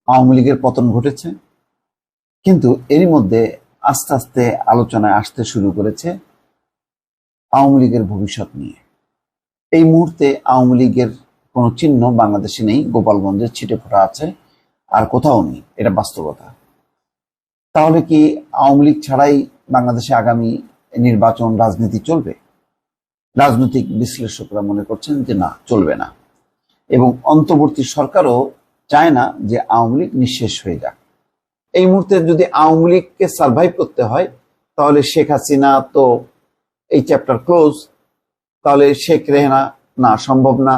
আওয়ামী লীগের পতন ঘটেছে, কিন্তু এরই মধ্যে আস্তে আস্তে আলোচনায় আসতে শুরু করেছে আওয়ামী লীগের ভবিষ্যৎ নিয়ে। এই মুহূর্তে আওয়ামী লীগের কোনো চিহ্ন বাংলাদেশে নেই, গোপালগঞ্জের ছিটে ফোটা আছে, আর কোথাও নেই, এটা বাস্তবতা। তাহলে কি আওয়ামী লীগ ছাড়াই বাংলাদেশে আগামী নির্বাচন রাজনীতি চলবে? রাজনৈতিক বিশ্লেষকরা মনে করছেন যে না, চলবে না, এবং অন্তর্বর্তী সরকারও চায় না যে আওয়ামী লীগ নিঃশেষ হয়ে যাক। এই মুহূর্তে যদি আওয়ামী লীগকে সার্ভাইভ করতে হয়, তাহলে শেখ হাসিনা তো এই চ্যাপ্টার ক্লোজ, তাহলে শেখ রেহানা না, সম্ভব না,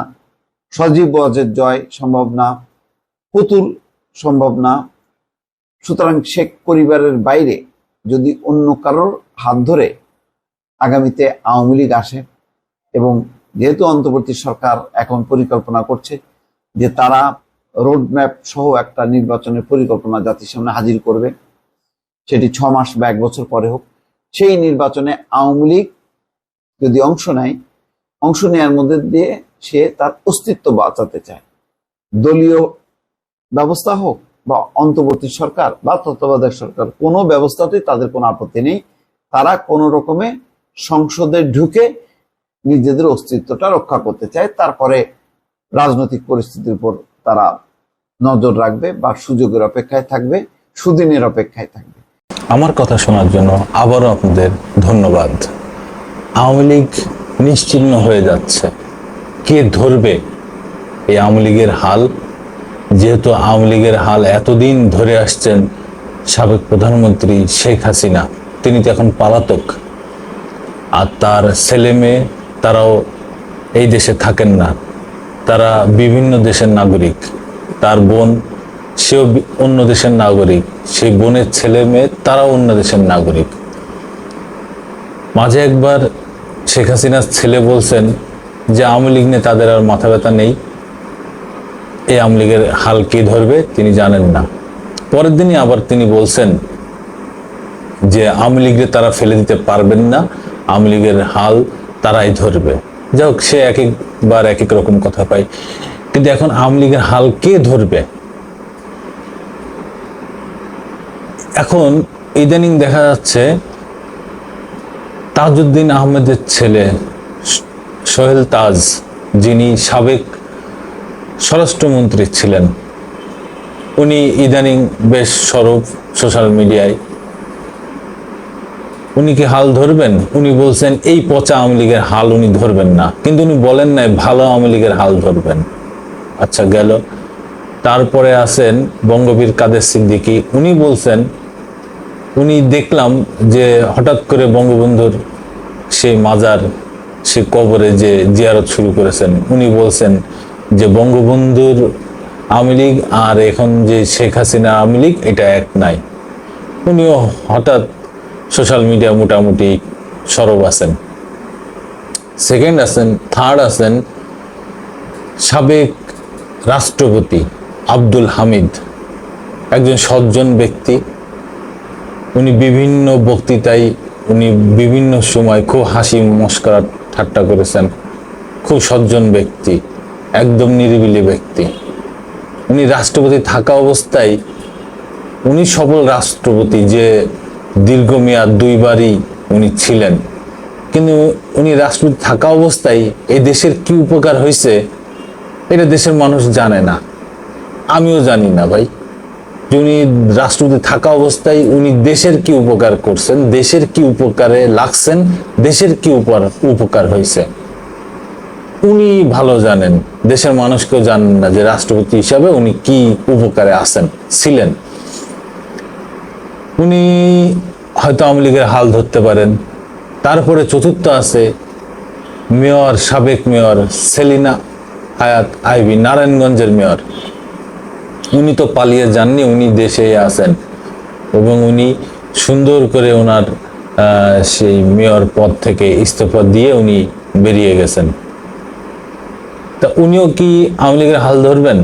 সজীব ওয়াজেদ জয় সম্ভব না, পুতুল সম্ভব না। সুতরাং শেখ পরিবারের বাইরে যদি অন্য কারোর হাত ধরে আগামীতে আওয়ামী লীগ আসে, এবং যেহেতু অন্তর্বর্তী সরকার এখন পরিকল্পনা করছে যে তারা রোডম্যাপ সহ একটা নির্বাচনের পরিকল্পনা জাতির সামনে হাজির করবে, সেটি 6 মাস বা 1 বছর পরে হোক, সেই নির্বাচনে আওয়ামী লীগ যদি অংশ নেওয়ার মধ্যে দিয়ে সে তার অস্তিত্ব বাঁচাতে চায়। দলীয় ব্যবস্থা হোক বা অন্তর্বর্তী সরকার বা তত্ত্বাবধায়ক সরকার, কোনো ব্যবস্থাতেই তাদের কোনো আপত্তি নেই। তারা কোনো রকমে সংসদে ঢুকে নিজেদের অস্তিত্বটা রক্ষা করতে চায়। তারপরে রাজনৈতিক পরিস্থিতির উপর তারা নজর রাখবে বা সুযোগের অপেক্ষায় থাকবে, সুদিনের অপেক্ষায় থাকবে। আমার কথা শোনার জন্য আবারও আপনাদের ধন্যবাদ। আওয়ামী লীগ নিশ্চিহ্ন হয়ে যাচ্ছে, কে ধরবে এই আওয়ামী লীগের হাল? যেহেতু আওয়ামী লীগের হাল এতদিন ধরে আসছেন সাবেক প্রধানমন্ত্রী শেখ হাসিনা, তিনি তো এখন পলাতক, আর তার ছেলে মেয়ে তারাও এই দেশে থাকেন না, তারা বিভিন্ন দেশের নাগরিক। তার বোন, সেও অন্য দেশের নাগরিক, সেই বোনের ছেলে মেয়ে তারাও অন্য দেশের নাগরিক। মাঝে একবার শেখ হাসিনার ছেলে বলছেন যে আওয়ামী লীগ নিয়ে তাদের আর মাথা ব্যথা নেই, এই আওয়ামী লীগের হাল কে ধরবে তিনি জানেন না। পরের দিনই আবার তিনি বলছেন যে আওয়ামী লীগের তারা ফেলে দিতে পারবেন না, আওয়ামী লীগের হাল তারাই ধরবে। যাই হোক, সে এক একবার এক এক রকম কথা পায়, কিন্তু এখন আওয়ামী লীগের হাল কে ধরবে? এখন ইদানিং দেখা যাচ্ছে তাজউদ্দিন আহমেদের ছেলে সোহেল তাজ, যিনি সাবেক স্বরাষ্ট্রমন্ত্রী ছিলেন, উনি ইদানিং বেশ সরব সোশ্যাল মিডিয়ায়। উনি কি হাল ধরবেন? উনি বলছেন এই পচা আওয়ামী লীগের হাল উনি ধরবেন না, কিন্তু উনি বলেন নাই ভালো আওয়ামী লীগের হাল ধরবেন। আচ্ছা গেল। তারপরে আছেন বঙ্গবীর কাদের সিদ্দিকী, উনি বলছেন, উনি দেখলাম যে হঠাৎ করে বঙ্গবন্ধুর সেই মাজার, সে কবরে যে জিয়ারত শুরু করেছেন। উনি বলছেন যে বঙ্গবন্ধুর আওয়ামী লীগ আর এখন যে শেখ হাসিনা আওয়ামী লীগ এটা এক নাই। উনিও হঠাৎ সোশ্যাল মিডিয়া মোটামুটি সরব আছেন। সেকেন্ড আছেন, থার্ড আছেন সাবেক রাষ্ট্রপতি আব্দুল হামিদ, একজন সজ্জন ব্যক্তি। উনি বিভিন্ন বক্তৃতায়, উনি বিভিন্ন সময় খুব হাসি মস্করা ঠাট্টা করেছেন। খুব সজ্জন ব্যক্তি, একদম নিরিবিলি ব্যক্তি। উনি রাষ্ট্রপতি থাকা অবস্থায়, উনি সফল রাষ্ট্রপতি, যে দীর্ঘমেয়াদ 2 বারই উনি ছিলেন, কিন্তু উনি রাষ্ট্রপতি থাকা অবস্থায় এই দেশের কি উপকার হয়েছে এটা দেশের মানুষ জানে না, আমিও জানি না ভাই। উনি রাষ্ট্রপতি থাকা অবস্থায় উনি দেশের কি উপকার করছেন, দেশের কি উপকারে লাগছেন, দেশের কি উপকার হয়েছে উনি ভালো জানেন। দেশের মানুষকেও জানেন না যে রাষ্ট্রপতি হিসাবে উনি কি উপকারে ছিলেন। উনি হয়তো আওয়ামী লীগের হাল ধরতে পারেন। তারপরে চতুর্থ আছে মেয়র, সাবেক মেয়র সেলিনা হায়াত আইভী, নারায়ণগঞ্জের মেয়র। উনি তো পালিয়ে যাননি, উনি দেশে আছেন, এবং উনি সুন্দর করে ওনার সেই মেয়র পদ থেকে ইস্তফা দিয়ে উনি বেরিয়ে গেছেন। তা উনিও কি আওয়ামী লীগের হাল ধরবেন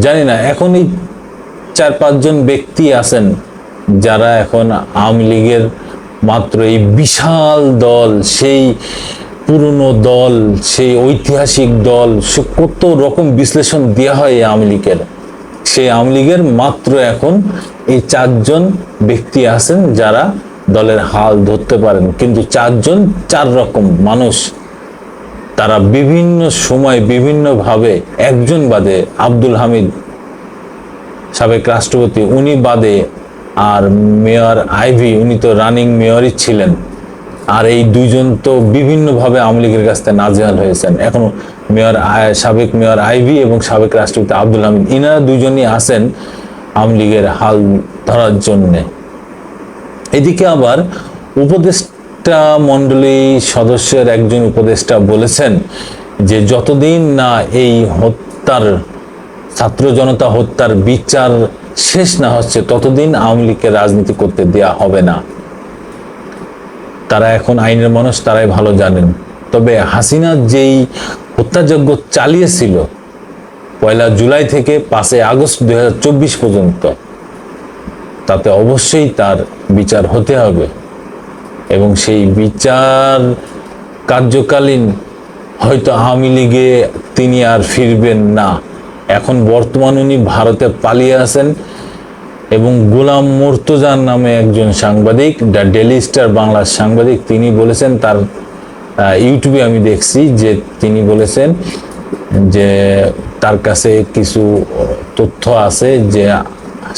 জানি না। এখন এই 4-5 জন ব্যক্তি আছেন যারা এখন আওয়ামী লীগের মাত্র এই বিশাল দল, সেই পুরনো দল, সেই ঐতিহাসিক দল, কত রকম বিশ্লেষণ দেওয়া হয় আওয়ামী লীগের, সেই আওয়ামী লীগের মাত্র এখন এই 4 জন ব্যক্তি আছেন যারা দলের হাল ধরতে পারেন, কিন্তু 4 জন 4 রকম মানুষ। তারা বিভিন্ন সময় বিভিন্নভাবে, একজন বাদে আব্দুল হামিদ সাবেক রাষ্ট্রপতি উনি বাদে, আর মেয়র আইভি উনি তো রানিং মেয়রই ছিলেন, আর এই 2 জন তো বিভিন্নভাবে আওয়ামী লীগের কাছ থেকে নাজেহাল হয়েছেন। এখন সাবেক মেয়র আইভি এবং সাবেক রাষ্ট্রপতি আব্দুল হামিদ, ইনারা 2জনই আছেন আওয়ামী লীগের হাল ধরার জন্যে। এদিকে আবার উপদেষ্টা মণ্ডলী সদস্যের একজন উপদেষ্টা বলেছেন যে যতদিন না এই হত্যার, ছাত্র জনতা হত্যার বিচার শেষ না হচ্ছে ততদিন আওয়ামী লীগকে রাজনীতি করতে দেয়া হবে না। তারা এখন আইনের মানুষ, তারাই ভালো জানেন। তবে হাসিনা যেই হত্যাযজ্ঞ চালিয়েছিল 1 জুলাই থেকে 5 আগস্ট 2024 পর্যন্ত, তাতে অবশ্যই তার বিচার হতে হবে এবং সেই বিচার কার্যকালীন হয়তো আওয়ামী লীগে তিনি আর ফিরবেন না। এখন বর্তমান উনি ভারতে পালিয়ে আছেন এবং গোলাম মুর্তজার নামে একজন সাংবাদিক, দ্য ডেইলি স্টার বাংলার সাংবাদিক, তিনি বলেছেন, তার ইউটিউবে আমি দেখছি যে তিনি বলেছেন যে তার কাছে কিছু তথ্য আছে যে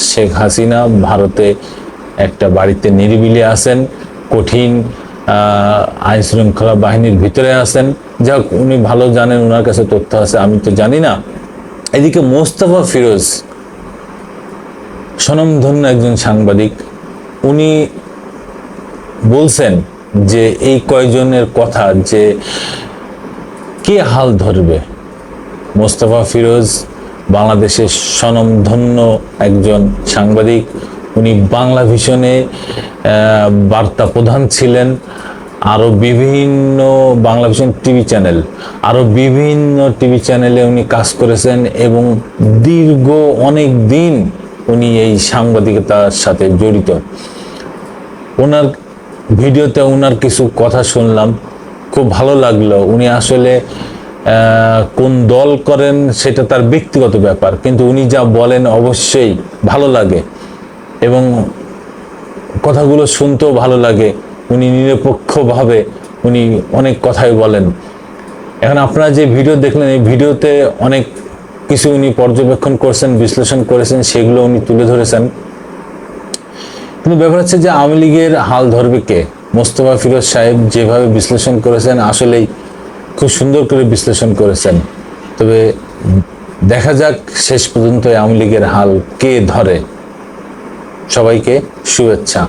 শেখ হাসিনা ভারতে একটা বাড়িতে নিরিবিলি আছেন, কঠিন আইন শৃঙ্খলা বাহিনীর ভিতরে আছেন। যাক, উনি ভালো জানেন, ওনার কাছে তথ্য আছে, আমি তো জানি না। এদিকে মোস্তফা ফিরোজ স্বনামধন্য একজন সাংবাদিক, উনি বলছেন যে এই কয়জনের কথা যে কে হাল ধরবে। মোস্তফা ফিরোজ বাংলাদেশের স্বনামধন্য একজন সাংবাদিক, উনি বাংলা ভিশনে বার্তা প্রধান ছিলেন, আরও বিভিন্ন বাংলা ভিশন টিভি চ্যানেল, আরও বিভিন্ন টিভি চ্যানেলে উনি কাজ করেছেন এবং দীর্ঘ অনেক দিন উনি এই সাংবাদিকতার সাথে জড়িত। ওনার ভিডিওতে ওনার কিছু কথা শুনলাম, খুব ভালো লাগলো। উনি আসলে কোন দল করেন সেটা তার ব্যক্তিগত ব্যাপার, কিন্তু উনি যা বলেন অবশ্যই ভালো লাগে এবং কথাগুলো শুনতেও ভালো লাগে। উনি নিরপেক্ষভাবে উনি অনেক কথাই বলেন। এখন আপনারা যে ভিডিও দেখলেন, এই ভিডিওতে অনেক কিছু উনি পর্যবেক্ষণ করেছেন, বিশ্লেষণ করেছেন, সেগুলো উনি তুলে ধরেছেন। কিন্তু ব্যাপার হচ্ছে যে আওয়ামী লীগের হাল ধরবে কে? মোস্তফা ফিরোজ সাহেব যেভাবে বিশ্লেষণ করেছেন, আসলেই খুব সুন্দর করে বিশ্লেষণ করেছেন। তবে দেখা যাক শেষ পর্যন্ত আওয়ামী লীগের হাল কে ধরে। সবাইকে শুভেচ্ছা।